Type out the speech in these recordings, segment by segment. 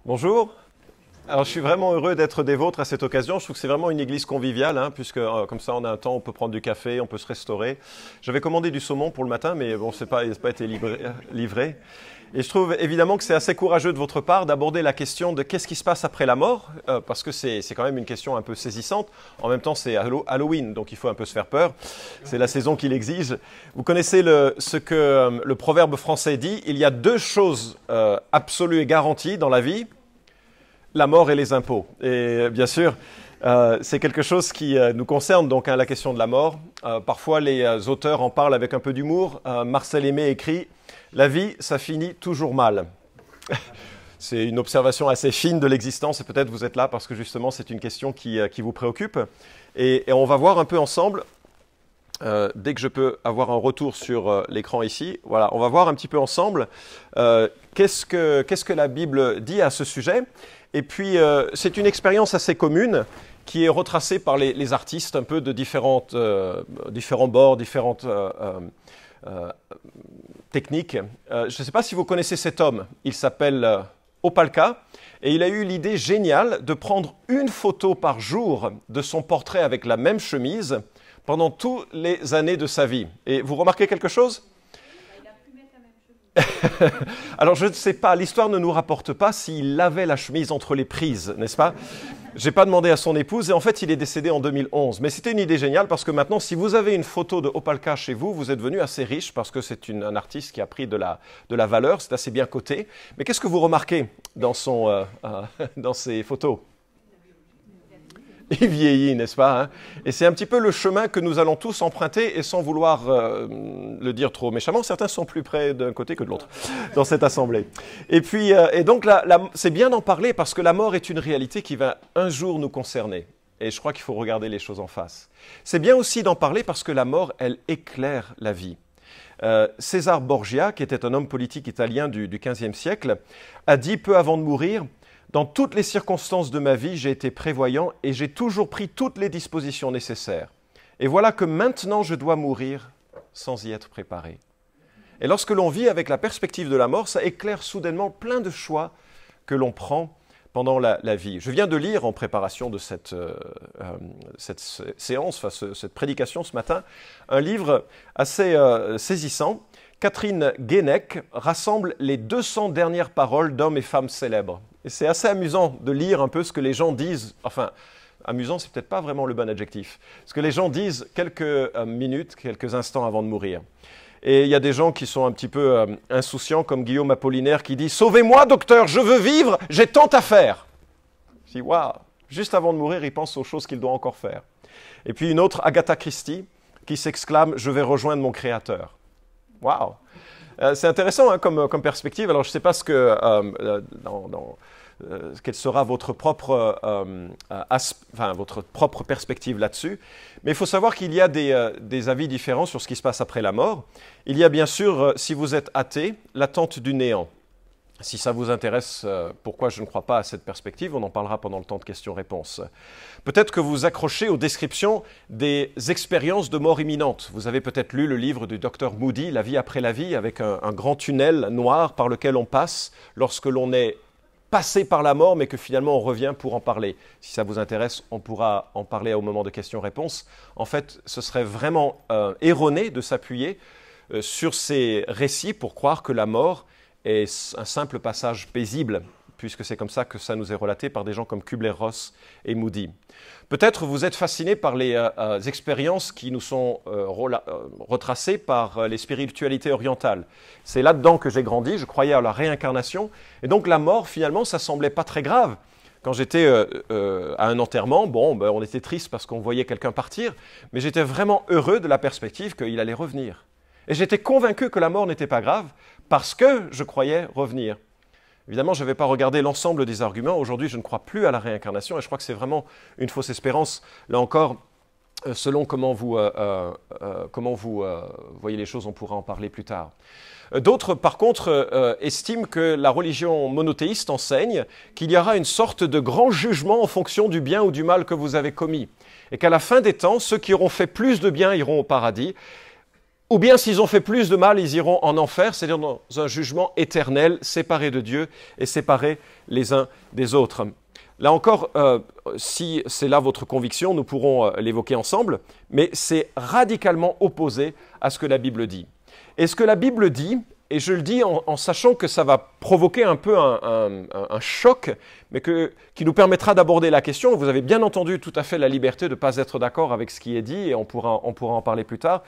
Bonjour. Alors, je suis vraiment heureux d'être des vôtres à cette occasion. Je trouve que c'est vraiment une église conviviale, puisque comme ça, on a un temps, on peut prendre du café, on peut se restaurer. J'avais commandé du saumon pour le matin, mais bon, il n'a pas été livré. Et je trouve évidemment que c'est assez courageux de votre part d'aborder la question de qu'est-ce qui se passe après la mort, parce que c'est quand même une question un peu saisissante. En même temps, c'est Halloween, donc il faut un peu se faire peur. C'est la saison qui l'exige. Vous connaissez ce que le proverbe français dit, il y a deux choses absolues et garanties dans la vie, la mort et les impôts. Et bien sûr, c'est quelque chose qui nous concerne, donc la question de la mort. Parfois, les auteurs en parlent avec un peu d'humour. Marcel Aimé écrit « La vie, ça finit toujours mal ». C'est une observation assez fine de l'existence et peut-être vous êtes là parce que justement, c'est une question qui vous préoccupe. Et on va voir un peu ensemble, dès que je peux avoir un retour sur l'écran ici, voilà, on va voir un petit peu ensemble qu'est-ce que la Bible dit à ce sujet. Et puis, c'est une expérience assez commune qui est retracée par les artistes un peu de différents bords, différentes techniques. Je ne sais pas si vous connaissez cet homme. Il s'appelle Opalka et il a eu l'idée géniale de prendre une photo par jour de son portrait avec la même chemise pendant toutes les années de sa vie. Et vous remarquez quelque chose ? Alors, je ne sais pas, l'histoire ne nous rapporte pas s'il lavait la chemise entre les prises, n'est-ce pas? Je n'ai pas demandé à son épouse et en fait, il est décédé en 2011. Mais c'était une idée géniale parce que maintenant, si vous avez une photo de Opalka chez vous, vous êtes devenu assez riche parce que c'est un artiste qui a pris de la valeur, c'est assez bien coté. Mais qu'est-ce que vous remarquez dans ses photos? Il vieillit, n'est-ce pas, Et c'est un petit peu le chemin que nous allons tous emprunter, et sans vouloir le dire trop méchamment, certains sont plus près d'un côté que de l'autre dans cette assemblée. Et puis, donc, c'est bien d'en parler parce que la mort est une réalité qui va un jour nous concerner. Et je crois qu'il faut regarder les choses en face. C'est bien aussi d'en parler parce que la mort, elle éclaire la vie. César Borgia, qui était un homme politique italien du XVe siècle, a dit peu avant de mourir: dans toutes les circonstances de ma vie, j'ai été prévoyant et j'ai toujours pris toutes les dispositions nécessaires. Et voilà que maintenant je dois mourir sans y être préparé. Et lorsque l'on vit avec la perspective de la mort, ça éclaire soudainement plein de choix que l'on prend pendant la vie. Je viens de lire en préparation de cette séance, cette prédication ce matin, un livre assez saisissant. Catherine Guénec rassemble les 200 dernières paroles d'hommes et femmes célèbres. Et c'est assez amusant de lire un peu ce que les gens disent, enfin, amusant, c'est peut-être pas vraiment le bon adjectif, ce que les gens disent quelques minutes, quelques instants avant de mourir. Et il y a des gens qui sont un petit peu insouciants, comme Guillaume Apollinaire, qui dit « Sauvez-moi, docteur, je veux vivre, j'ai tant à faire !» Je dis « Waouh !» Juste avant de mourir, il pense aux choses qu'il doit encore faire. Et puis une autre, Agatha Christie, qui s'exclame « Je vais rejoindre mon créateur !» Waouh! C'est intéressant comme perspective. Alors, je ne sais pas quelle sera votre propre perspective là-dessus. Mais il faut savoir qu'il y a des avis différents sur ce qui se passe après la mort. Il y a bien sûr, si vous êtes athée, l'attente du néant. Si ça vous intéresse, pourquoi je ne crois pas à cette perspective, on en parlera pendant le temps de questions-réponses. Peut-être que vous accrochez aux descriptions des expériences de mort imminente. Vous avez peut-être lu le livre du docteur Moody, La vie après la vie, avec un grand tunnel noir par lequel on passe lorsque l'on est passé par la mort, mais que finalement on revient pour en parler. Si ça vous intéresse, on pourra en parler au moment de questions-réponses. En fait, ce serait vraiment erroné de s'appuyer sur ces récits pour croire que la mort est un simple passage paisible, puisque c'est comme ça que ça nous est relaté par des gens comme Kubler-Ross et Moody. Peut-être vous êtes fasciné par les expériences qui nous sont retracées par les spiritualités orientales. C'est là-dedans que j'ai grandi, je croyais à la réincarnation, et donc la mort, finalement, ça semblait pas très grave. Quand j'étais à un enterrement, on était triste parce qu'on voyait quelqu'un partir, mais j'étais vraiment heureux de la perspective qu'il allait revenir. Et j'étais convaincu que la mort n'était pas grave parce que je croyais revenir. Évidemment, je ne vais pas regarder l'ensemble des arguments. Aujourd'hui, je ne crois plus à la réincarnation et je crois que c'est vraiment une fausse espérance. Là encore, selon comment vous voyez les choses, on pourra en parler plus tard. D'autres, par contre, estiment que la religion monothéiste enseigne qu'il y aura une sorte de grand jugement en fonction du bien ou du mal que vous avez commis. Et qu'à la fin des temps, ceux qui auront fait plus de bien iront au paradis. Ou bien s'ils ont fait plus de mal, ils iront en enfer, c'est-à-dire dans un jugement éternel, séparés de Dieu et séparés les uns des autres. Là encore, si c'est là votre conviction, nous pourrons l'évoquer ensemble, mais c'est radicalement opposé à ce que la Bible dit. Et ce que la Bible dit, et je le dis en sachant que ça va provoquer un peu un choc, mais qui nous permettra d'aborder la question. Vous avez bien entendu tout à fait la liberté de ne pas être d'accord avec ce qui est dit, et on pourra en parler plus tard.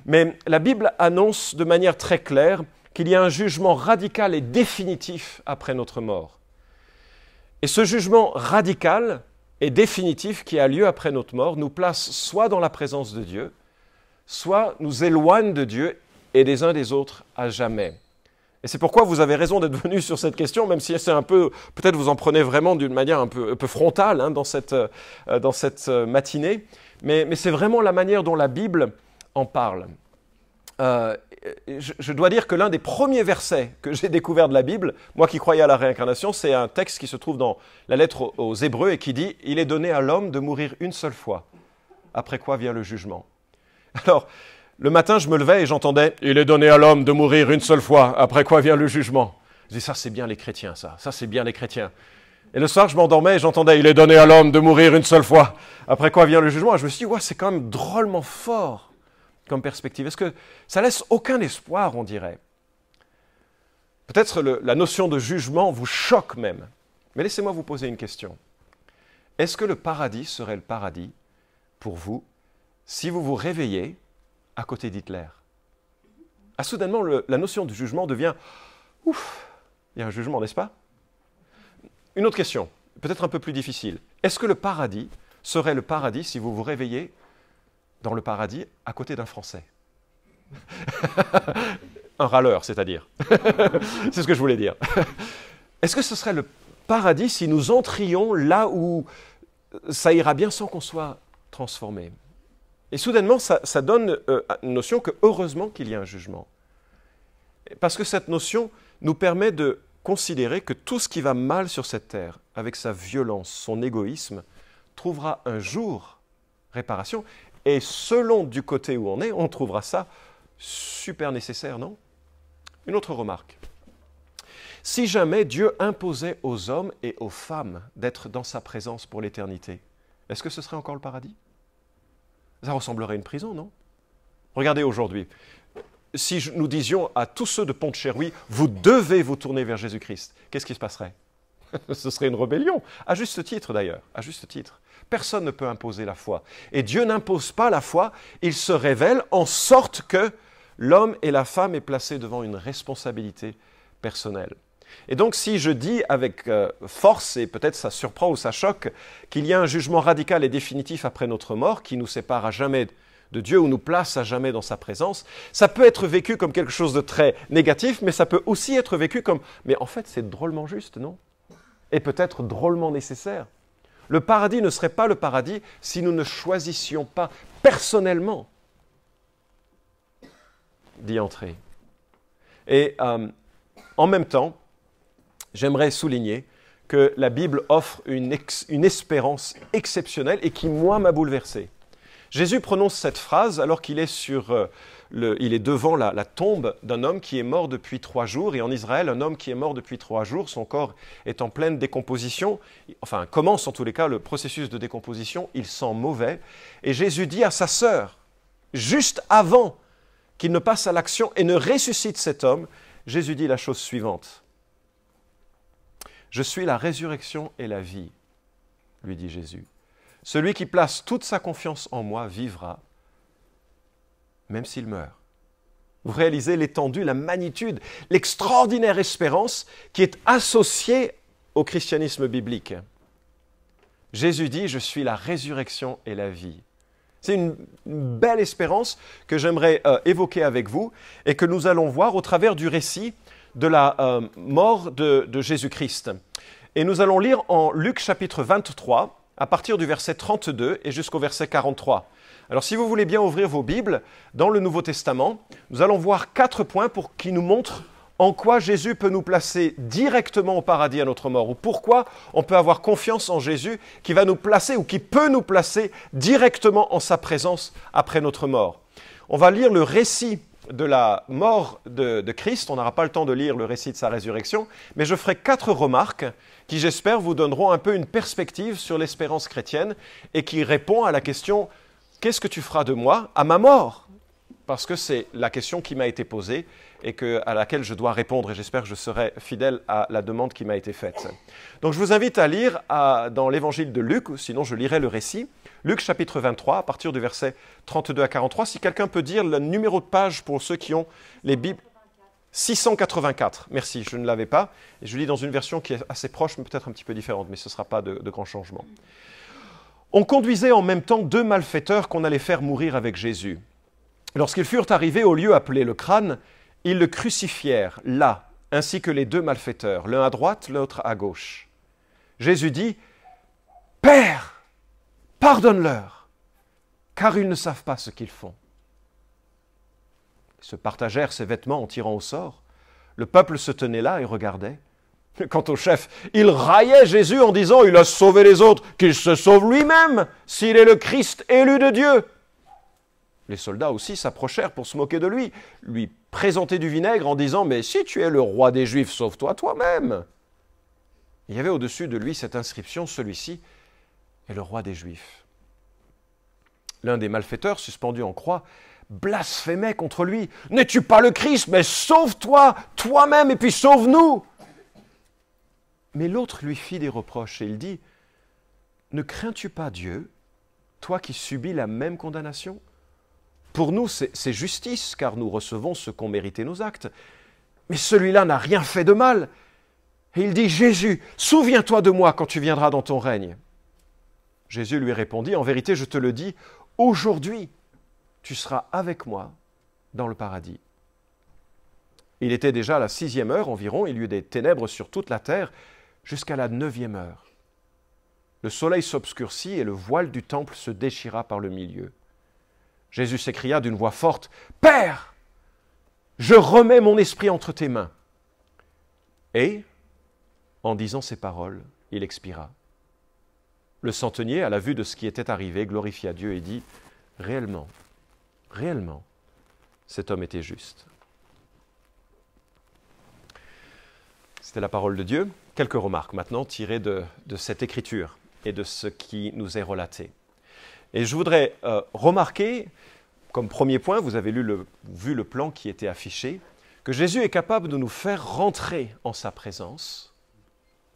Mais la Bible annonce de manière très claire qu'il y a un jugement radical et définitif après notre mort. Et ce jugement radical et définitif qui a lieu après notre mort nous place soit dans la présence de Dieu, soit nous éloigne de Dieu et des uns des autres à jamais. Et c'est pourquoi vous avez raison d'être venu sur cette question, même si c'est un peu, peut-être vous en prenez vraiment d'une manière un peu frontale dans cette matinée, mais c'est vraiment la manière dont la Bible en parle. Je dois dire que l'un des premiers versets que j'ai découvert de la Bible, moi qui croyais à la réincarnation, c'est un texte qui se trouve dans la lettre aux Hébreux et qui dit « Il est donné à l'homme de mourir une seule fois, après quoi vient le jugement. » Alors, le matin, je me levais et j'entendais « Il est donné à l'homme de mourir une seule fois, après quoi vient le jugement. » Je dis « Ça, c'est bien les chrétiens, ça c'est bien les chrétiens. » Et le soir, je m'endormais et j'entendais « Il est donné à l'homme de mourir une seule fois, après quoi vient le jugement. » Et je me suis dit « Ouais, c'est quand même drôlement fort comme perspective. Est-ce que ça laisse aucun espoir, on dirait? Peut-être la notion de jugement vous choque même. Mais laissez-moi vous poser une question. Est-ce que le paradis serait le paradis pour vous si vous vous réveillez à côté d'Hitler? Ah, soudainement, la notion du jugement devient « Ouf, il y a un jugement, n'est-ce pas ?» Une autre question, peut-être un peu plus difficile. Est-ce que le paradis serait le paradis si vous vous réveillez dans le paradis à côté d'un Français? Un râleur, c'est-à-dire. C'est ce que je voulais dire. Est-ce que ce serait le paradis si nous entrions là où ça ira bien sans qu'on soit transformé? Et soudainement, ça donne une notion que heureusement qu'il y a un jugement. Parce que cette notion nous permet de considérer que tout ce qui va mal sur cette terre, avec sa violence, son égoïsme, trouvera un jour réparation. Et selon du côté où on est, on trouvera ça super nécessaire, non? Une autre remarque. Si jamais Dieu imposait aux hommes et aux femmes d'être dans sa présence pour l'éternité, est-ce que ce serait encore le paradis? Ça ressemblerait à une prison, non? Regardez aujourd'hui. Si nous disions à tous ceux de Pont-de-Cherrouy, vous devez vous tourner vers Jésus-Christ, qu'est-ce qui se passerait? Ce serait une rébellion, à juste titre d'ailleurs, à juste titre. Personne ne peut imposer la foi. Et Dieu n'impose pas la foi, il se révèle en sorte que l'homme et la femme est placé devant une responsabilité personnelle. Et donc si je dis avec force, et peut-être ça surprend ou ça choque, qu'il y a un jugement radical et définitif après notre mort qui nous sépare à jamais de Dieu ou nous place à jamais dans sa présence, ça peut être vécu comme quelque chose de très négatif, mais ça peut aussi être vécu comme « mais en fait c'est drôlement juste, non ?» et peut-être drôlement nécessaire. Le paradis ne serait pas le paradis si nous ne choisissions pas personnellement d'y entrer. Et en même temps, j'aimerais souligner que la Bible offre une espérance exceptionnelle et qui, moi, m'a bouleversé. Jésus prononce cette phrase alors qu'il est il est devant la tombe d'un homme qui est mort depuis 3 jours. Et en Israël, un homme qui est mort depuis 3 jours, son corps est en pleine décomposition. Enfin, commence en tous les cas le processus de décomposition. Il sent mauvais. Et Jésus dit à sa sœur, juste avant qu'il ne passe à l'action et ne ressuscite cet homme, Jésus dit la chose suivante. « Je suis la résurrection et la vie, lui dit Jésus. Celui qui place toute sa confiance en moi vivra, même s'il meurt. » Vous réalisez l'étendue, la magnitude, l'extraordinaire espérance qui est associée au christianisme biblique. Jésus dit « Je suis la résurrection et la vie ». C'est une belle espérance que j'aimerais évoquer avec vous et que nous allons voir au travers du récit de la mort de Jésus-Christ. Et nous allons lire en Luc chapitre 23, à partir du verset 32 et jusqu'au verset 43. Alors si vous voulez bien ouvrir vos Bibles dans le Nouveau Testament, nous allons voir 4 points qui nous montrent en quoi Jésus peut nous placer directement au paradis à notre mort, ou pourquoi on peut avoir confiance en Jésus qui va nous placer ou qui peut nous placer directement en sa présence après notre mort. On va lire le récit de la mort de Christ. On n'aura pas le temps de lire le récit de sa résurrection, mais je ferai 4 remarques qui, j'espère, vous donneront un peu une perspective sur l'espérance chrétienne et qui répond à la question « Qu'est-ce que tu feras de moi à ma mort ?» Parce que c'est la question qui m'a été posée et à laquelle je dois répondre, et j'espère que je serai fidèle à la demande qui m'a été faite. Donc je vous invite à lire dans l'évangile de Luc, sinon je lirai le récit, Luc chapitre 23, à partir du verset 32 à 43. Si quelqu'un peut dire le numéro de page pour ceux qui ont les Bibles. 684, merci, je ne l'avais pas. Et je lis dans une version qui est assez proche, mais peut-être un petit peu différente, mais ce ne sera pas de grands changements. On conduisait en même temps 2 malfaiteurs qu'on allait faire mourir avec Jésus. Lorsqu'ils furent arrivés au lieu appelé le crâne, ils le crucifièrent là, ainsi que les 2 malfaiteurs, l'un à droite, l'autre à gauche. Jésus dit « Père, pardonne-leur, car ils ne savent pas ce qu'ils font. » Ils se partagèrent ses vêtements en tirant au sort. Le peuple se tenait là et regardait. Quant au chef, il raillait Jésus en disant « Il a sauvé les autres, qu'il se sauve lui-même, s'il est le Christ élu de Dieu. » Les soldats aussi s'approchèrent pour se moquer de lui, lui présenter du vinaigre en disant « Mais si tu es le roi des Juifs, sauve-toi toi-même !» Il y avait au-dessus de lui cette inscription « Celui-ci est le roi des Juifs. » L'un des malfaiteurs, suspendu en croix, blasphémait contre lui. « N'es-tu pas le Christ? Mais sauve-toi toi-même et puis sauve-nous !» Mais l'autre lui fit des reproches et il dit « Ne crains-tu pas Dieu, toi qui subis la même condamnation ? Pour nous, c'est justice, car nous recevons ce qu'ont mérité nos actes. Mais celui-là n'a rien fait de mal. » Et il dit « Jésus, souviens-toi de moi quand tu viendras dans ton règne. » Jésus lui répondit « En vérité, je te le dis, aujourd'hui, tu seras avec moi dans le paradis. » Il était déjà à la 6e heure environ, il y eut des ténèbres sur toute la terre, jusqu'à la 9e heure. Le soleil s'obscurcit et le voile du temple se déchira par le milieu. Jésus s'écria d'une voix forte, « Père, je remets mon esprit entre tes mains. » Et, en disant ces paroles, il expira. Le centenier, à la vue de ce qui était arrivé, glorifia Dieu et dit, « Réellement, réellement, cet homme était juste. » C'était la parole de Dieu. Quelques remarques maintenant tirées de cette écriture et de ce qui nous est relaté. Et je voudrais remarquer, comme premier point, vous avez vu le plan qui était affiché, que Jésus est capable de nous faire rentrer en sa présence,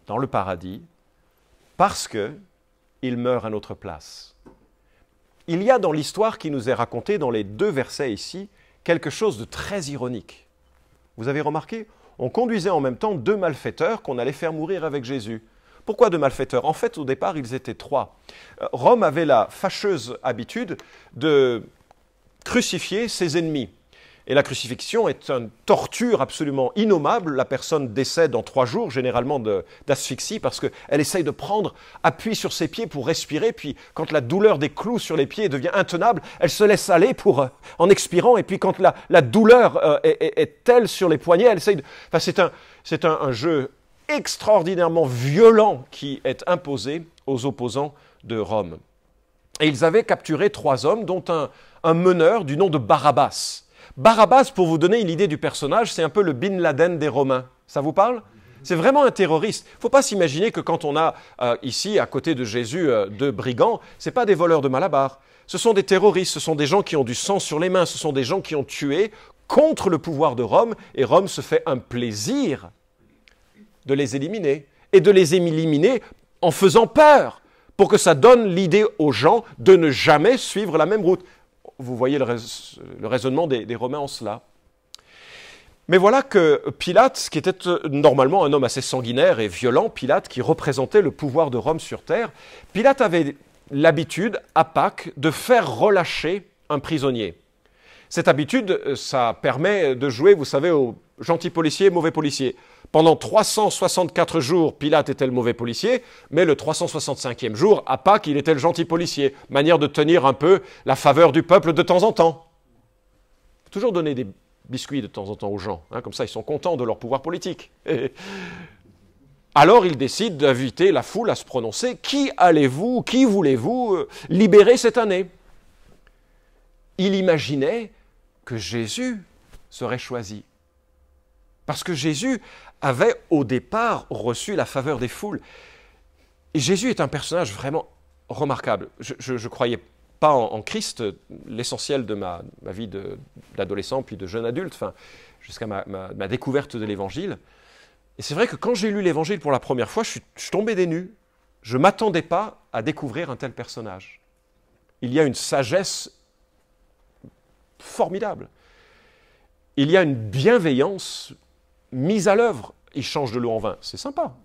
dans le paradis, parce qu'il meurt à notre place. Il y a dans l'histoire qui nous est racontée, dans les 2 versets ici, quelque chose de très ironique. Vous avez remarqué ? On conduisait en même temps 2 malfaiteurs qu'on allait faire mourir avec Jésus. Pourquoi 2 malfaiteurs? En fait, au départ, ils étaient 3. Rome avait la fâcheuse habitude de crucifier ses ennemis. Et la crucifixion est une torture absolument innommable. La personne décède en 3 jours, généralement d'asphyxie, parce qu'elle essaye de prendre appui sur ses pieds pour respirer. Puis, quand la douleur des clous sur les pieds devient intenable, elle se laisse aller en expirant. Et puis, quand la douleur est telle sur les poignets, elle essaye de... Enfin, c'est un jeu extraordinairement violent qui est imposé aux opposants de Rome. Et ils avaient capturé 3 hommes, dont un meneur du nom de Barabbas. Barabbas, pour vous donner une idée du personnage, c'est un peu le Bin Laden des Romains. Ça vous parle? C'est vraiment un terroriste. Il ne faut pas s'imaginer que quand on a ici, à côté de Jésus, 2 brigands, ce n'est pas des voleurs de Malabar. Ce sont des terroristes, ce sont des gens qui ont du sang sur les mains, ce sont des gens qui ont tué contre le pouvoir de Rome, et Rome se fait un plaisir de les éliminer, et de les éliminer en faisant peur, pour que ça donne l'idée aux gens de ne jamais suivre la même route. Vous voyez le raisonnement des Romains en cela. Mais voilà que Pilate, qui était normalement un homme assez sanguinaire et violent, Pilate qui représentait le pouvoir de Rome sur terre, Pilate avait l'habitude, à Pâques, de faire relâcher un prisonnier. Cette habitude, ça permet de jouer, vous savez, au gentil policier, mauvais policier. Pendant 364 jours, Pilate était le mauvais policier, mais le 365e jour, à Pâques, il était le gentil policier. Manière de tenir un peu la faveur du peuple de temps en temps. Toujours donner des biscuits de temps en temps aux gens, comme ça ils sont contents de leur pouvoir politique. Alors il décide d'inviter la foule à se prononcer. Qui voulez-vous libérer cette année? Il imaginait que Jésus serait choisi. Parce que Jésus avait au départ reçu la faveur des foules. Et Jésus est un personnage vraiment remarquable. Je ne croyais pas en Christ l'essentiel de ma vie d'adolescent puis de jeune adulte, jusqu'à ma découverte de l'Évangile. Et c'est vrai que quand j'ai lu l'Évangile pour la première fois, je suis tombé des nues. Je ne m'attendais pas à découvrir un tel personnage. Il y a une sagesse formidable. Il y a une bienveillance mise à l'œuvre. Il change de l'eau en vin, c'est sympa.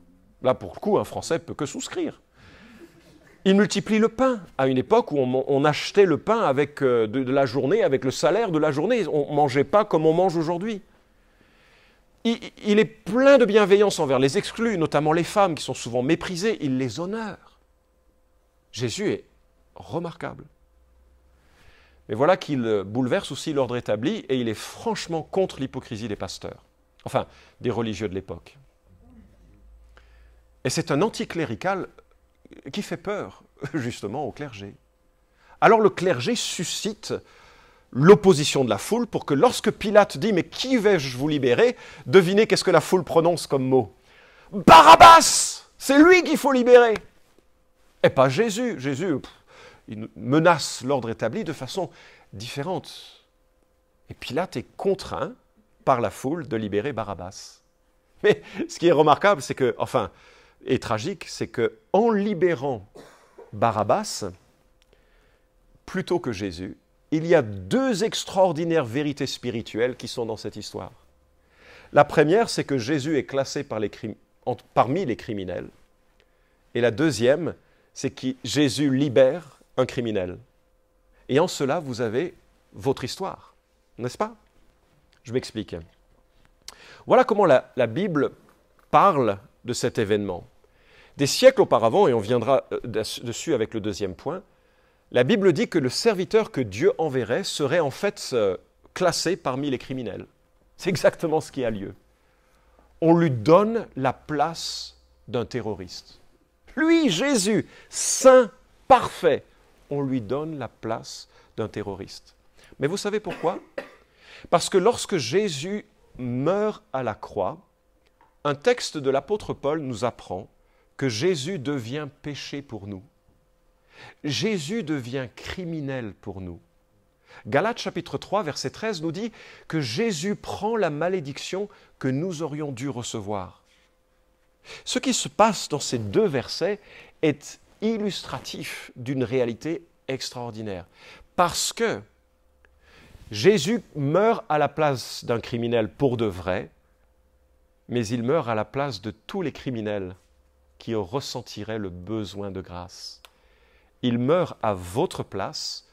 Là, pour le coup, un Français ne peut que souscrire. Il multiplie le pain, à une époque où on achetait le pain avec de la journée, avec le salaire de la journée. On ne mangeait pas comme on mange aujourd'hui. Il est plein de bienveillance envers les exclus, notamment les femmes qui sont souvent méprisées. Il les honore. Jésus est remarquable. Mais voilà qu'il bouleverse aussi l'ordre établi et il est franchement contre l'hypocrisie des pasteurs, enfin des religieux de l'époque. Et c'est un anticlérical qui fait peur, justement, au clergé. Alors le clergé suscite l'opposition de la foule pour que lorsque Pilate dit « Mais qui vais-je vous libérer ?» devinez qu'est-ce que la foule prononce comme mot. « Barabbas ! C'est lui qu'il faut libérer !» Et pas Jésus. Jésus, il menace l'ordre établi de façon différente. Et Pilate est contraint par la foule de libérer Barabbas. Mais ce qui est remarquable, c'est que, et tragique, c'est qu'en libérant Barabbas, plutôt que Jésus, il y a deux extraordinaires vérités spirituelles qui sont dans cette histoire. La première, c'est que Jésus est classé parmi les criminels. Et la deuxième, c'est que Jésus libère un criminel. Et en cela, vous avez votre histoire, n'est-ce pas? Je m'explique. Voilà comment la Bible parle de cet événement. Des siècles auparavant, et on viendra dessus avec le deuxième point, la Bible dit que le serviteur que Dieu enverrait serait en fait classé parmi les criminels. C'est exactement ce qui a lieu. On lui donne la place d'un terroriste. Lui, Jésus, saint, parfait, on lui donne la place d'un terroriste. Mais vous savez pourquoi? Parce que lorsque Jésus meurt à la croix, un texte de l'apôtre Paul nous apprend que Jésus devient péché pour nous. Jésus devient criminel pour nous. Galates chapitre 3, verset 13 nous dit que Jésus prend la malédiction que nous aurions dû recevoir. Ce qui se passe dans ces deux versets est illustratif d'une réalité extraordinaire. Parce que Jésus meurt à la place d'un criminel pour de vrai, mais il meurt à la place de tous les criminels qui ressentiraient le besoin de grâce. Il meurt à votre place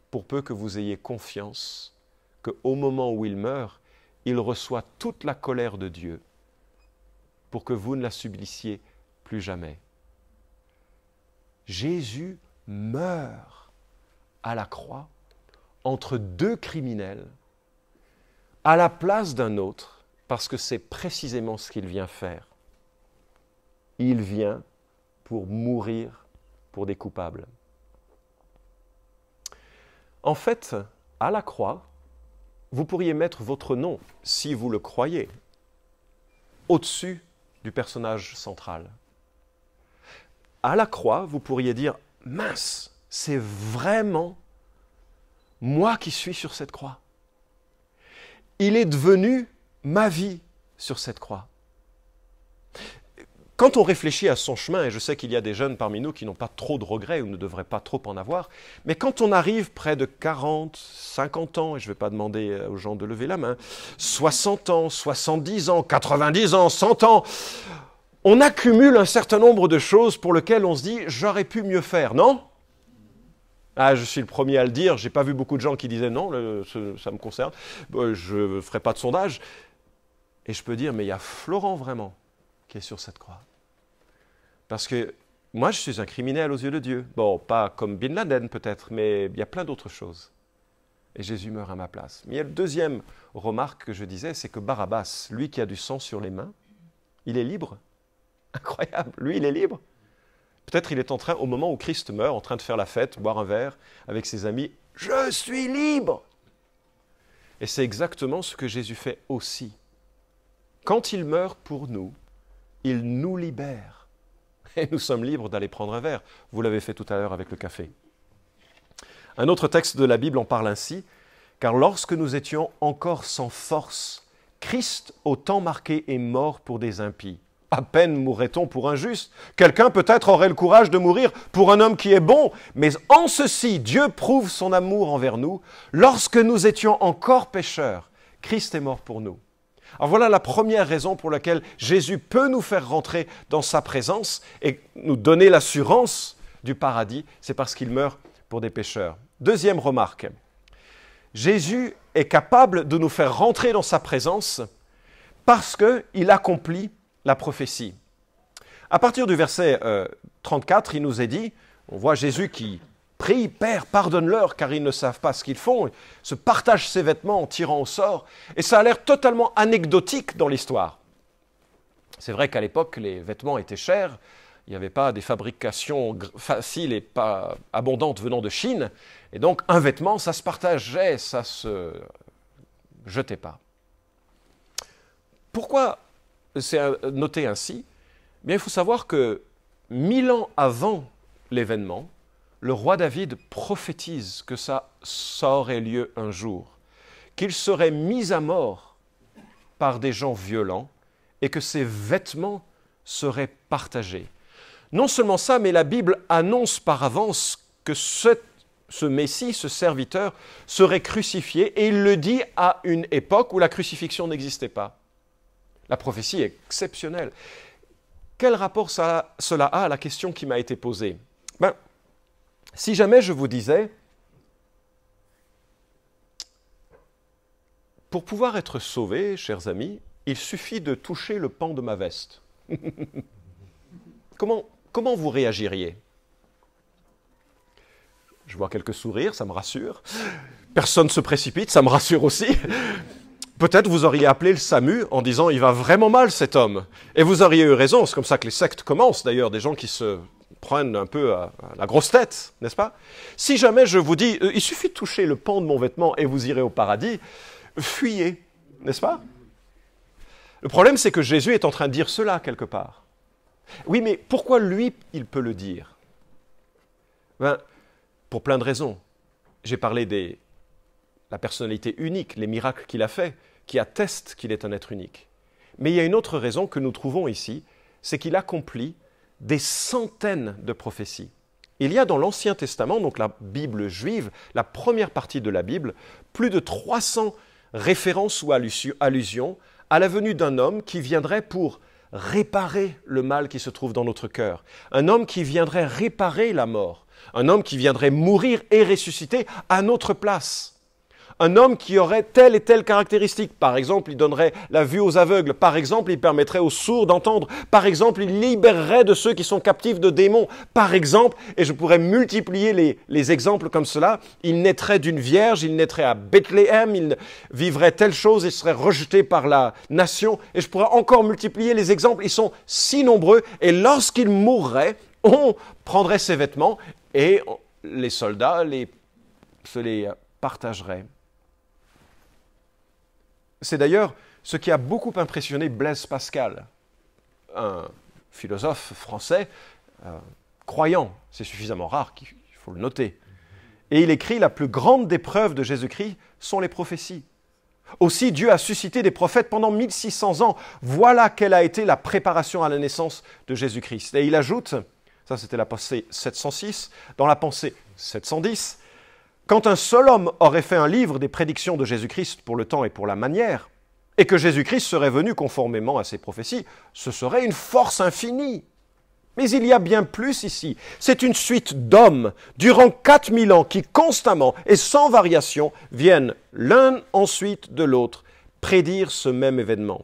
pour peu que vous ayez confiance qu'au moment où il meurt, il reçoit toute la colère de Dieu pour que vous ne la subissiez plus jamais. Jésus meurt à la croix entre deux criminels à la place d'un autre parce que c'est précisément ce qu'il vient faire. Il vient pour mourir pour des coupables. En fait, à la croix, vous pourriez mettre votre nom, si vous le croyez, au-dessus du personnage central. À la croix, vous pourriez dire « Mince, c'est vraiment moi qui suis sur cette croix. Il est devenu ma vie sur cette croix. » Quand on réfléchit à son chemin, et je sais qu'il y a des jeunes parmi nous qui n'ont pas trop de regrets ou ne devraient pas trop en avoir, mais quand on arrive près de 40, 50 ans, et je ne vais pas demander aux gens de lever la main, 60 ans, 70 ans, 90 ans, 100 ans, on accumule un certain nombre de choses pour lesquelles on se dit « j'aurais pu mieux faire », non? Ah, je suis le premier à le dire, je n'ai pas vu beaucoup de gens qui disaient « non, ça me concerne, je ne ferai pas de sondage ». Et je peux dire « mais il y a Florent vraiment qui est sur cette croix. » Parce que moi, je suis un criminel aux yeux de Dieu. Bon, pas comme Bin Laden peut-être, mais il y a plein d'autres choses. Et Jésus meurt à ma place. Mais il y a la deuxième remarque que je disais, c'est que Barabbas, lui qui a du sang sur les mains, il est libre. Incroyable, lui il est libre. Peut-être il est en train, au moment où Christ meurt, en train de faire la fête, boire un verre avec ses amis. Je suis libre. Et c'est exactement ce que Jésus fait aussi. Quand il meurt pour nous, il nous libère. Et nous sommes libres d'aller prendre un verre. Vous l'avez fait tout à l'heure avec le café. Un autre texte de la Bible en parle ainsi. Car lorsque nous étions encore sans force, Christ, au temps marqué, est mort pour des impies. À peine mourrait-on pour un juste. Quelqu'un peut-être aurait le courage de mourir pour un homme qui est bon. Mais en ceci, Dieu prouve son amour envers nous. Lorsque nous étions encore pécheurs, Christ est mort pour nous. Alors voilà la première raison pour laquelle Jésus peut nous faire rentrer dans sa présence et nous donner l'assurance du paradis. C'est parce qu'il meurt pour des pécheurs. Deuxième remarque. Jésus est capable de nous faire rentrer dans sa présence parce qu'il accomplit la prophétie. À partir du verset 34, il nous est dit, on voit Jésus qui prie, Père, pardonne-leur car ils ne savent pas ce qu'ils font, il se partage ses vêtements en tirant au sort, et ça a l'air totalement anecdotique dans l'histoire. C'est vrai qu'à l'époque, les vêtements étaient chers, il n'y avait pas des fabrications faciles et pas abondantes venant de Chine, et donc un vêtement, ça se partageait, ça se jetait pas. Pourquoi c'est noté ainsi? Bien, il faut savoir que 1000 ans avant l'événement, le roi David prophétise que ça aurait lieu un jour, qu'il serait mis à mort par des gens violents et que ses vêtements seraient partagés. Non seulement ça, mais la Bible annonce par avance que ce Messie, ce serviteur, serait crucifié, et il le dit à une époque où la crucifixion n'existait pas. La prophétie est exceptionnelle. Quel rapport cela a à la question qui m'a été posée? Si jamais je vous disais, pour pouvoir être sauvé, chers amis, il suffit de toucher le pan de ma veste. Comment vous réagiriez? Je vois quelques sourires, ça me rassure. Personne ne se précipite, ça me rassure aussi. Peut-être vous auriez appelé le SAMU en disant « il va vraiment mal cet homme ». Et vous auriez eu raison, c'est comme ça que les sectes commencent d'ailleurs, des gens qui se prennent un peu à la grosse tête, n'est-ce pas? Si jamais je vous dis « il suffit de toucher le pan de mon vêtement et vous irez au paradis », fuyez, n'est-ce pas? Le problème, c'est que Jésus est en train de dire cela quelque part. Oui, mais pourquoi lui, il peut le dire? Pour plein de raisons. J'ai parlé de la personnalité unique, les miracles qu'il a faits, qui attestent qu'il est un être unique. Mais il y a une autre raison que nous trouvons ici, c'est qu'il accomplit des centaines de prophéties. Il y a dans l'Ancien Testament, donc la Bible juive, la première partie de la Bible, plus de 300 références ou allusions à la venue d'un homme qui viendrait pour réparer le mal qui se trouve dans notre cœur. Un homme qui viendrait réparer la mort. Un homme qui viendrait mourir et ressusciter à notre place. Un homme qui aurait telle et telle caractéristique. Par exemple, il donnerait la vue aux aveugles. Par exemple, il permettrait aux sourds d'entendre. Par exemple, il libérerait de ceux qui sont captifs de démons. Par exemple, et je pourrais multiplier les exemples comme cela, il naîtrait d'une vierge, il naîtrait à Bethléem, il vivrait telle chose et serait rejeté par la nation. Et je pourrais encore multiplier les exemples. Ils sont si nombreux. Et lorsqu'il mourrait, on prendrait ses vêtements et les soldats se les partageraient. C'est d'ailleurs ce qui a beaucoup impressionné Blaise Pascal, un philosophe français croyant, c'est suffisamment rare qu'il faut le noter. Et il écrit « La plus grande des preuves de Jésus-Christ sont les prophéties. Aussi Dieu a suscité des prophètes pendant 1600 ans. Voilà quelle a été la préparation à la naissance de Jésus-Christ. » Et il ajoute, ça c'était la pensée 706, dans la pensée 710, quand un seul homme aurait fait un livre des prédictions de Jésus-Christ pour le temps et pour la manière, et que Jésus-Christ serait venu conformément à ses prophéties, ce serait une force infinie. Mais il y a bien plus ici. C'est une suite d'hommes durant 4000 ans qui constamment et sans variation viennent l'un ensuite de l'autre prédire ce même événement.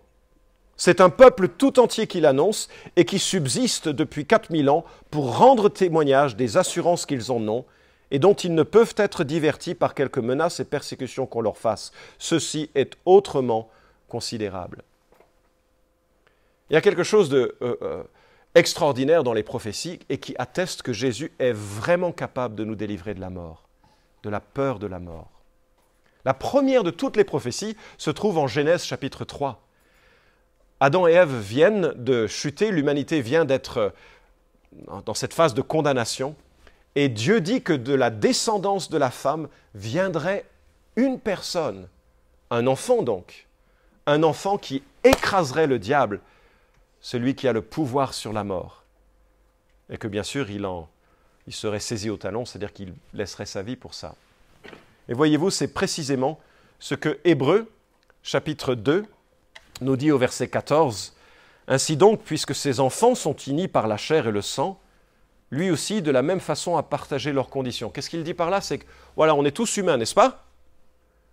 C'est un peuple tout entier qui l'annonce et qui subsiste depuis 4000 ans pour rendre témoignage des assurances qu'ils en ont et dont ils ne peuvent être divertis par quelques menaces et persécutions qu'on leur fasse. Ceci est autrement considérable. Il y a quelque chose d'extraordinaire dans les prophéties et qui atteste que Jésus est vraiment capable de nous délivrer de la mort, de la peur de la mort. La première de toutes les prophéties se trouve en Genèse chapitre 3. Adam et Ève viennent de chuter, l'humanité vient d'être dans cette phase de condamnation. Et Dieu dit que de la descendance de la femme viendrait une personne, un enfant donc, un enfant qui écraserait le diable, celui qui a le pouvoir sur la mort. Et que bien sûr, il serait saisi au talon, c'est-à-dire qu'il laisserait sa vie pour ça. Et voyez-vous, c'est précisément ce que Hébreux, chapitre 2, nous dit au verset 14. « Ainsi donc, puisque ces enfants sont unis par la chair et le sang, lui aussi, de la même façon, a partagé leurs conditions. » Qu'est-ce qu'il dit par là? C'est que, voilà, on est tous humains, n'est-ce pas?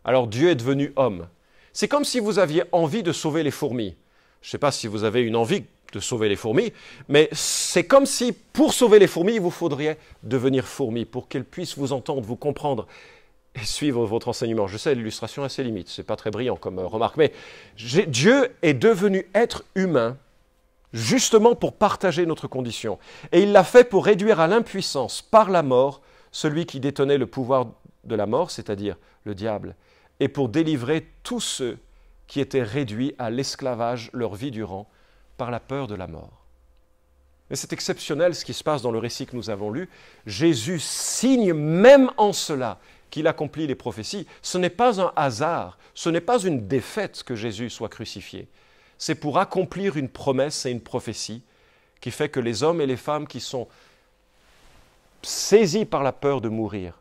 Alors Dieu est devenu homme. C'est comme si vous aviez envie de sauver les fourmis. Je ne sais pas si vous avez une envie de sauver les fourmis, mais c'est comme si, pour sauver les fourmis, il vous faudrait devenir fourmi, pour qu'elles puissent vous entendre, vous comprendre et suivre votre enseignement. Je sais, l'illustration a ses limites, ce n'est pas très brillant comme remarque, mais Dieu est devenu être humain justement pour partager notre condition. Et il l'a fait pour réduire à l'impuissance par la mort celui qui détenait le pouvoir de la mort, c'est-à-dire le diable, et pour délivrer tous ceux qui étaient réduits à l'esclavage leur vie durant par la peur de la mort. Et c'est exceptionnel ce qui se passe dans le récit que nous avons lu. Jésus signe même en cela qu'il accomplit les prophéties. Ce n'est pas un hasard, ce n'est pas une défaite que Jésus soit crucifié. C'est pour accomplir une promesse et une prophétie qui fait que les hommes et les femmes qui sont saisis par la peur de mourir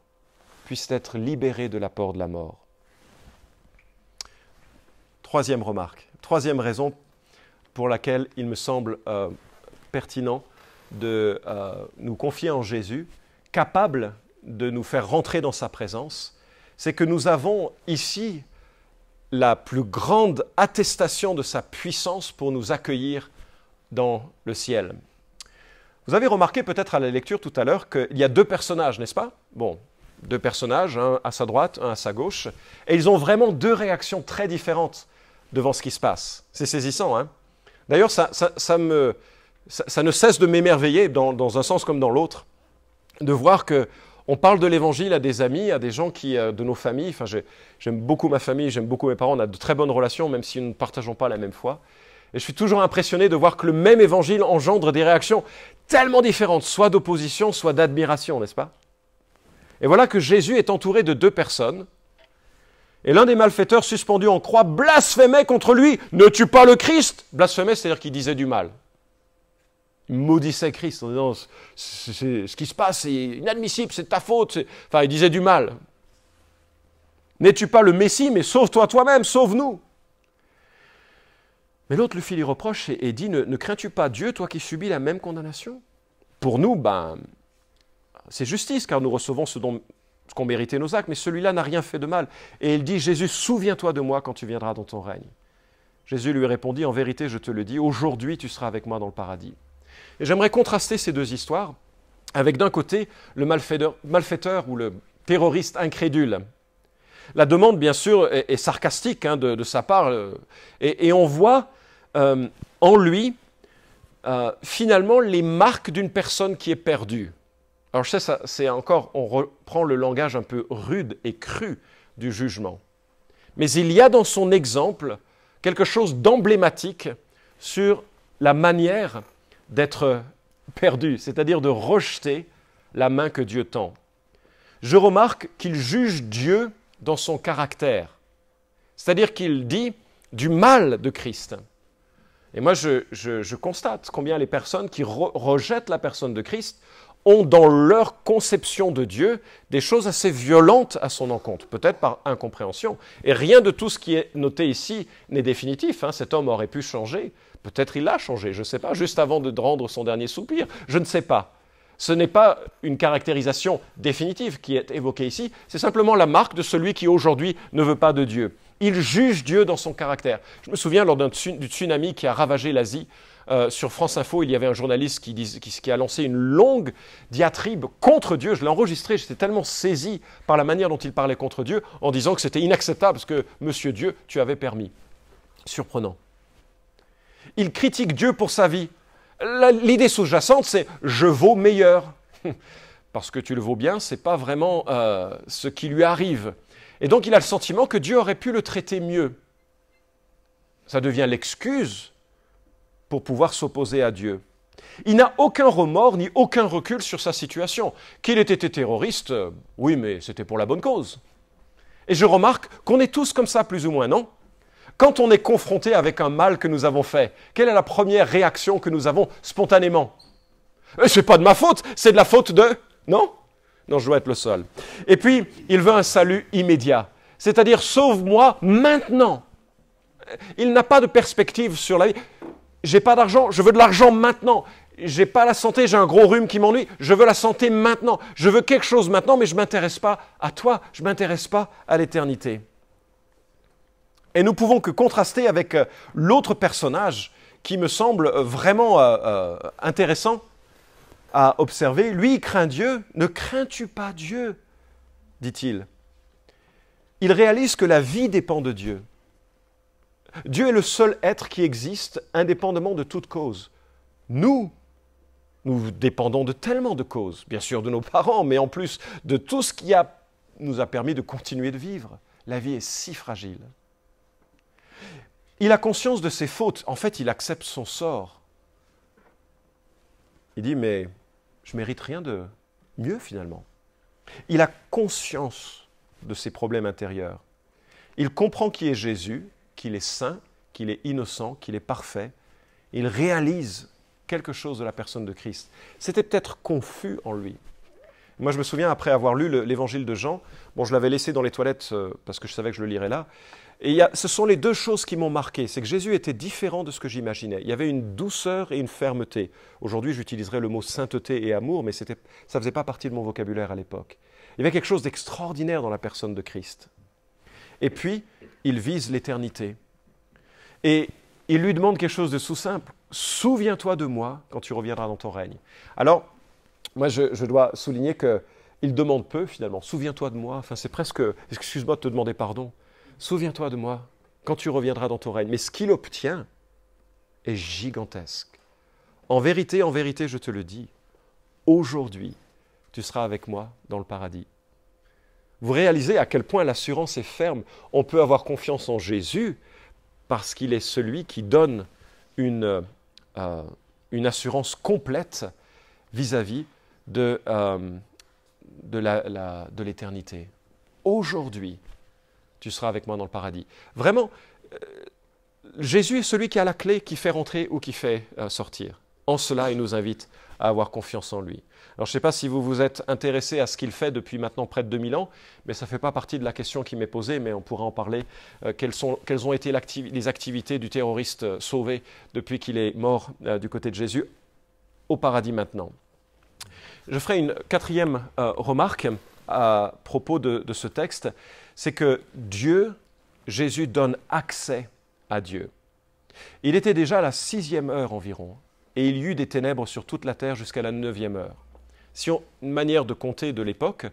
puissent être libérés de la peur de la mort. Troisième remarque, troisième raison pour laquelle il me semble pertinent de nous confier en Jésus, capable de nous faire rentrer dans sa présence, c'est que nous avons ici la plus grande attestation de sa puissance pour nous accueillir dans le ciel. Vous avez remarqué peut-être à la lecture tout à l'heure qu'il y a deux personnages, n'est-ce pas? Bon, deux personnages, un à sa droite, un à sa gauche, et ils ont vraiment deux réactions très différentes devant ce qui se passe. C'est saisissant, hein? D'ailleurs, ça ne cesse de m'émerveiller dans un sens comme dans l'autre, de voir qu'on parle de l'Évangile à des amis, à des gens de nos familles. Enfin, j'aime beaucoup ma famille, j'aime beaucoup mes parents, on a de très bonnes relations, même si nous ne partageons pas la même foi. Et je suis toujours impressionné de voir que le même Évangile engendre des réactions tellement différentes, soit d'opposition, soit d'admiration, n'est-ce pas? Et voilà que Jésus est entouré de deux personnes, et l'un des malfaiteurs suspendus en croix blasphémait contre lui. « Ne tue pas le Christ !» Blasphémait, c'est-à-dire qu'il disait du mal. Il maudissait Christ en disant « Ce qui se passe, c'est inadmissible, c'est de ta faute. » Enfin, il disait du mal. « N'es-tu pas le Messie, mais sauve-toi toi-même, sauve-nous !» Mais l'autre lui fit les reproches et dit « Ne crains-tu pas Dieu, toi qui subis la même condamnation ?» Pour nous, c'est justice, car nous recevons ce qu'ont mérité nos actes, mais celui-là n'a rien fait de mal. Et il dit, Jésus, souviens-toi de moi quand tu viendras dans ton règne. Jésus lui répondit, en vérité, je te le dis, aujourd'hui tu seras avec moi dans le paradis. Et j'aimerais contraster ces deux histoires avec d'un côté le malfaiteur ou le terroriste incrédule. La demande, bien sûr, est sarcastique de sa part, et on voit en lui, finalement, les marques d'une personne qui est perdue. Alors je sais, c'est encore, on reprend le langage un peu rude et cru du jugement. Mais il y a dans son exemple quelque chose d'emblématique sur la manière d'être perdu, c'est-à-dire de rejeter la main que Dieu tend. Je remarque qu'il juge Dieu dans son caractère, c'est-à-dire qu'il dit du mal de Christ. Et moi, je constate combien les personnes qui rejettent la personne de Christ ont dans leur conception de Dieu des choses assez violentes à son encontre, peut-être par incompréhension. Et rien de tout ce qui est noté ici n'est définitif. Cet homme aurait pu changer, peut-être il l'a changé, je ne sais pas, juste avant de rendre son dernier soupir, je ne sais pas. Ce n'est pas une caractérisation définitive qui est évoquée ici, c'est simplement la marque de celui qui aujourd'hui ne veut pas de Dieu. Il juge Dieu dans son caractère. Je me souviens lors du tsunami qui a ravagé l'Asie, sur France Info, il y avait un journaliste qui a lancé une longue diatribe contre Dieu. Je l'ai enregistré, j'étais tellement saisi par la manière dont il parlait contre Dieu, en disant que c'était inacceptable ce que, Monsieur Dieu, tu avais permis. Surprenant. Il critique Dieu pour sa vie. L'idée sous-jacente, c'est « je vaux meilleur ». Parce que tu le vaux bien, ce n'est pas vraiment ce qui lui arrive. Et donc il a le sentiment que Dieu aurait pu le traiter mieux. Ça devient l'excuse pour pouvoir s'opposer à Dieu. Il n'a aucun remords ni aucun recul sur sa situation. Qu'il ait été terroriste, oui, mais c'était pour la bonne cause. Et je remarque qu'on est tous comme ça, plus ou moins, non? Quand on est confronté avec un mal que nous avons fait, quelle est la première réaction que nous avons spontanément? C'est pas de ma faute, c'est de la faute de... Non? Non, je dois être le seul. Et puis, il veut un salut immédiat. C'est-à-dire, sauve-moi maintenant. Il n'a pas de perspective sur la vie. J'ai pas d'argent, je veux de l'argent maintenant. J'ai pas la santé, j'ai un gros rhume qui m'ennuie. Je veux la santé maintenant. Je veux quelque chose maintenant, mais je ne m'intéresse pas à toi. Je ne m'intéresse pas à l'éternité. Et nous pouvons que contraster avec l'autre personnage qui me semble vraiment intéressant à observer. Lui, il craint Dieu. Ne crains-tu pas Dieu, dit-il. Il réalise que la vie dépend de Dieu. Dieu est le seul être qui existe indépendamment de toute cause. Nous dépendons de tellement de causes, bien sûr de nos parents, mais en plus de tout ce qui nous a permis de continuer de vivre. La vie est si fragile. Il a conscience de ses fautes. En fait, il accepte son sort. Il dit, mais je ne mérite rien de mieux finalement. Il a conscience de ses problèmes intérieurs. Il comprend qui est Jésus, qu'il est saint, qu'il est innocent, qu'il est parfait. Il réalise quelque chose de la personne de Christ. C'était peut-être confus en lui. Moi, je me souviens, après avoir lu l'évangile de Jean, je l'avais laissé dans les toilettes parce que je savais que je le lirais là, et ce sont les deux choses qui m'ont marqué. C'est que Jésus était différent de ce que j'imaginais. Il y avait une douceur et une fermeté. Aujourd'hui, j'utiliserais le mot sainteté et amour, mais ça ne faisait pas partie de mon vocabulaire à l'époque. Il y avait quelque chose d'extraordinaire dans la personne de Christ. Et puis, il vise l'éternité. Et il lui demande quelque chose de tout simple. Souviens-toi de moi quand tu reviendras dans ton règne. Alors, moi, je dois souligner qu'il demande peu, finalement. Souviens-toi de moi. Enfin, c'est presque, excuse-moi de te demander pardon. Souviens-toi de moi quand tu reviendras dans ton règne. Mais ce qu'il obtient est gigantesque. En vérité, je te le dis, aujourd'hui, tu seras avec moi dans le paradis. Vous réalisez à quel point l'assurance est ferme. On peut avoir confiance en Jésus parce qu'il est celui qui donne une assurance complète vis-à-vis de l'éternité. Aujourd'hui, tu seras avec moi dans le paradis. Vraiment, Jésus est celui qui a la clé, qui fait rentrer ou qui fait sortir. En cela, il nous invite à avoir confiance en lui. Alors, je ne sais pas si vous vous êtes intéressé à ce qu'il fait depuis maintenant près de 2000 ans, mais ça ne fait pas partie de la question qui m'est posée, mais on pourra en parler. Quelles ont été les activités du terroriste sauvé depuis qu'il est mort du côté de Jésus au paradis maintenant? Je ferai une quatrième remarque à propos de ce texte, c'est que Jésus donne accès à Dieu. Il était déjà à la 6e heure environ, et il y eut des ténèbres sur toute la terre jusqu'à la 9e heure. Si une manière de compter de l'époque,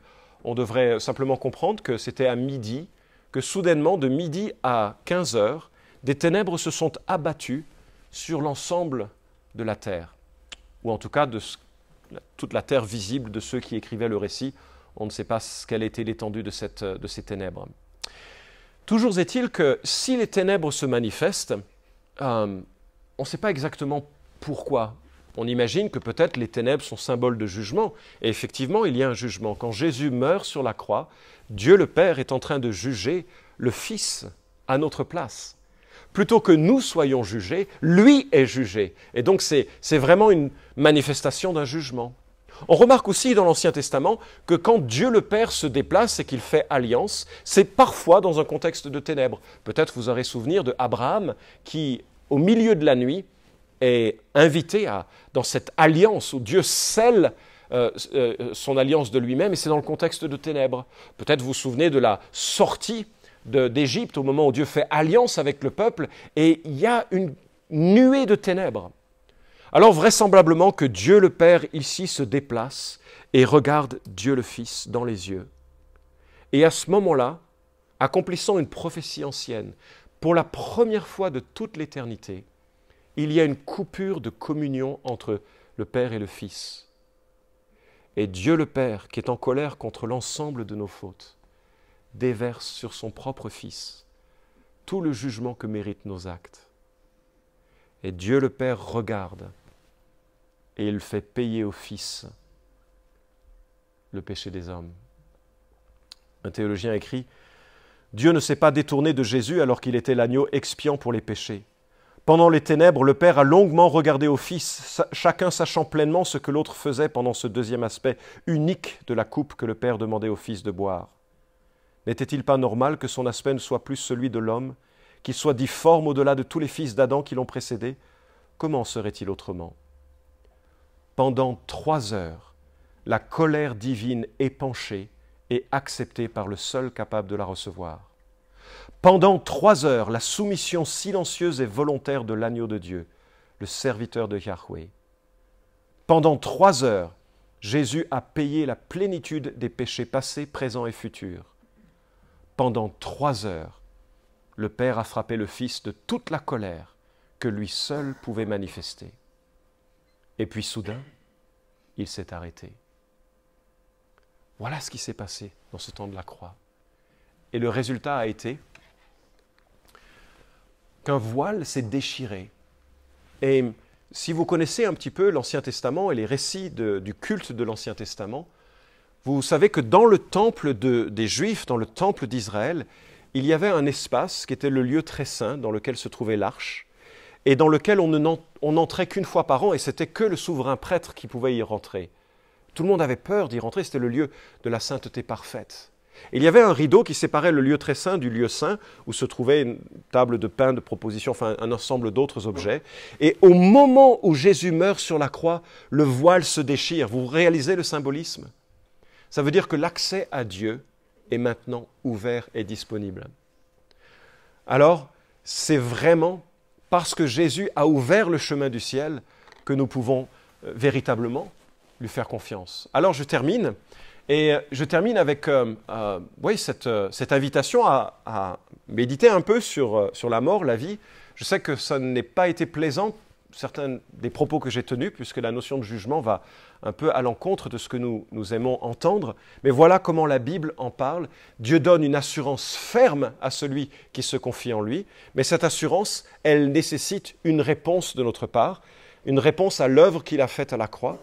on devrait simplement comprendre que c'était à midi, que soudainement, de midi à 15 heures, des ténèbres se sont abattues sur l'ensemble de la terre, ou en tout cas de toute la terre visible de ceux qui écrivaient le récit. On ne sait pas quelle était l'étendue de ces ténèbres. Toujours est-il que si les ténèbres se manifestent, on ne sait pas exactement pourquoi. On imagine que peut-être les ténèbres sont symboles de jugement. Et effectivement, il y a un jugement. Quand Jésus meurt sur la croix, Dieu le Père est en train de juger le Fils à notre place. Plutôt que nous soyons jugés, lui est jugé. Et donc c'est vraiment une manifestation d'un jugement. On remarque aussi dans l'Ancien Testament que quand Dieu le Père se déplace et qu'il fait alliance, c'est parfois dans un contexte de ténèbres. Peut-être vous aurez souvenir de Abraham qui, au milieu de la nuit, est invité dans cette alliance où Dieu scelle son alliance de lui-même, et c'est dans le contexte de ténèbres. Peut-être vous vous souvenez de la sortie d'Égypte au moment où Dieu fait alliance avec le peuple, et il y a une nuée de ténèbres. Alors vraisemblablement que Dieu le Père ici se déplace et regarde Dieu le Fils dans les yeux. Et à ce moment-là, accomplissant une prophétie ancienne, pour la première fois de toute l'éternité, il y a une coupure de communion entre le Père et le Fils. Et Dieu le Père, qui est en colère contre l'ensemble de nos fautes, déverse sur son propre Fils tout le jugement que méritent nos actes. Et Dieu le Père regarde et il fait payer au Fils le péché des hommes. Un théologien écrit « Dieu ne s'est pas détourné de Jésus alors qu'il était l'agneau expiant pour les péchés. Pendant les ténèbres, le Père a longuement regardé au Fils, chacun sachant pleinement ce que l'autre faisait pendant ce deuxième aspect unique de la coupe que le Père demandait au Fils de boire. N'était-il pas normal que son aspect ne soit plus celui de l'homme, qu'il soit difforme au-delà de tous les fils d'Adam qui l'ont précédé? Comment serait-il autrement? Pendant 3 heures, la colère divine épanchée et acceptée par le seul capable de la recevoir. Pendant 3 heures, la soumission silencieuse et volontaire de l'agneau de Dieu, le serviteur de Yahweh. Pendant 3 heures, Jésus a payé la plénitude des péchés passés, présents et futurs. Pendant 3 heures, le Père a frappé le Fils de toute la colère que lui seul pouvait manifester. Et puis soudain, il s'est arrêté. Voilà ce qui s'est passé dans ce temps de la croix. Et le résultat a été qu'un voile s'est déchiré. Et si vous connaissez un petit peu l'Ancien Testament et les récits du culte de l'Ancien Testament, vous savez que dans le temple des Juifs, dans le temple d'Israël, il y avait un espace qui était le lieu très saint dans lequel se trouvait l'arche et dans lequel on n'entrait qu'une fois par an et c'était que le souverain prêtre qui pouvait y rentrer. Tout le monde avait peur d'y rentrer, c'était le lieu de la sainteté parfaite. Il y avait un rideau qui séparait le lieu très saint du lieu saint, où se trouvait une table de pain, de proposition, enfin un ensemble d'autres objets. Et au moment où Jésus meurt sur la croix, le voile se déchire. Vous réalisez le symbolisme? Ça veut dire que l'accès à Dieu est maintenant ouvert et disponible. Alors, c'est vraiment parce que Jésus a ouvert le chemin du ciel que nous pouvons véritablement lui faire confiance. Alors, je termine. Et je termine avec cette invitation à méditer un peu sur la mort, la vie. Je sais que ça n'est pas été plaisant, certains des propos que j'ai tenus, puisque la notion de jugement va un peu à l'encontre de ce que nous aimons entendre. Mais voilà comment la Bible en parle. Dieu donne une assurance ferme à celui qui se confie en lui. Mais cette assurance, elle nécessite une réponse de notre part, une réponse à l'œuvre qu'il a faite à la croix.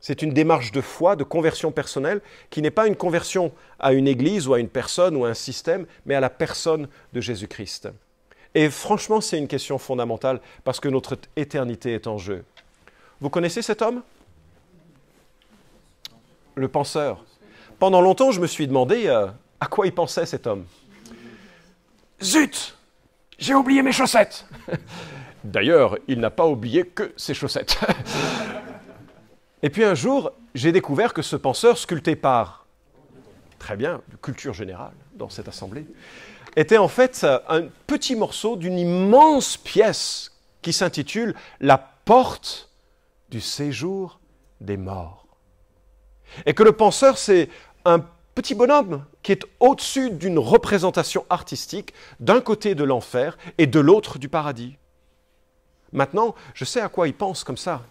C'est une démarche de foi, de conversion personnelle, qui n'est pas une conversion à une église ou à une personne ou à un système, mais à la personne de Jésus-Christ. Et franchement, c'est une question fondamentale parce que notre éternité est en jeu. Vous connaissez cet homme? Le penseur. Pendant longtemps, je me suis demandé à quoi il pensait cet homme. Zut! J'ai oublié mes chaussettes! D'ailleurs, il n'a pas oublié que ses chaussettes. Et puis un jour, j'ai découvert que ce penseur, sculpté par, très bien, culture générale dans cette assemblée, était en fait un petit morceau d'une immense pièce qui s'intitule « La porte du séjour des morts ». Et que le penseur, c'est un petit bonhomme qui est au-dessus d'une représentation artistique d'un côté de l'enfer et de l'autre du paradis. Maintenant, je sais à quoi il pense comme ça.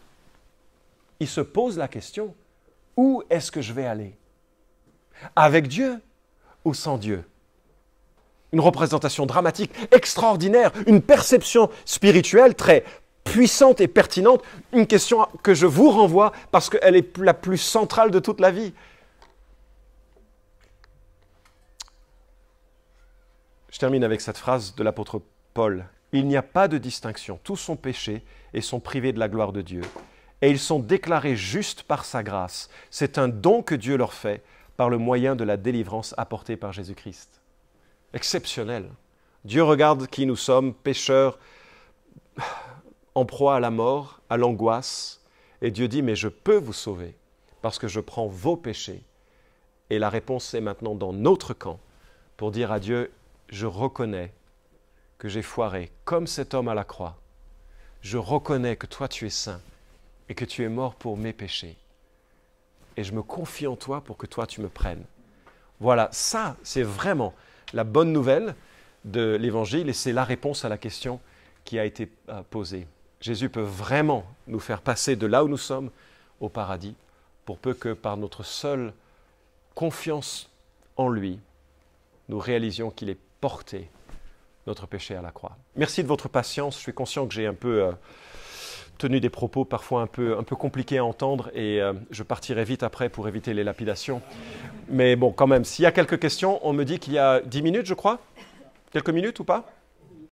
Il se pose la question, où est-ce que je vais aller? Avec Dieu ou sans Dieu? Une représentation dramatique extraordinaire, une perception spirituelle très puissante et pertinente, une question que je vous renvoie parce qu'elle est la plus centrale de toute la vie. Je termine avec cette phrase de l'apôtre Paul. « Il n'y a pas de distinction, tous sont péchés et sont privés de la gloire de Dieu. Et ils sont déclarés justes par sa grâce. C'est un don que Dieu leur fait par le moyen de la délivrance apportée par Jésus-Christ. » Exceptionnel. Dieu regarde qui nous sommes, pécheurs, en proie à la mort, à l'angoisse. Et Dieu dit, mais je peux vous sauver parce que je prends vos péchés. Et la réponse est maintenant dans notre camp pour dire à Dieu, je reconnais que j'ai foiré comme cet homme à la croix. Je reconnais que toi tu es saint et que tu es mort pour mes péchés. Et je me confie en toi pour que toi tu me prennes. Voilà, ça c'est vraiment la bonne nouvelle de l'Évangile et c'est la réponse à la question qui a été posée. Jésus peut vraiment nous faire passer de là où nous sommes au paradis, pour peu que par notre seule confiance en lui, nous réalisions qu'il est porté notre péché à la croix. Merci de votre patience. Je suis conscient que j'ai un peu tenu des propos parfois un peu compliqués à entendre et je partirai vite après pour éviter les lapidations. Mais bon, quand même, s'il y a quelques questions, on me dit qu'il y a 10 minutes, je crois. Quelques minutes ou pas ?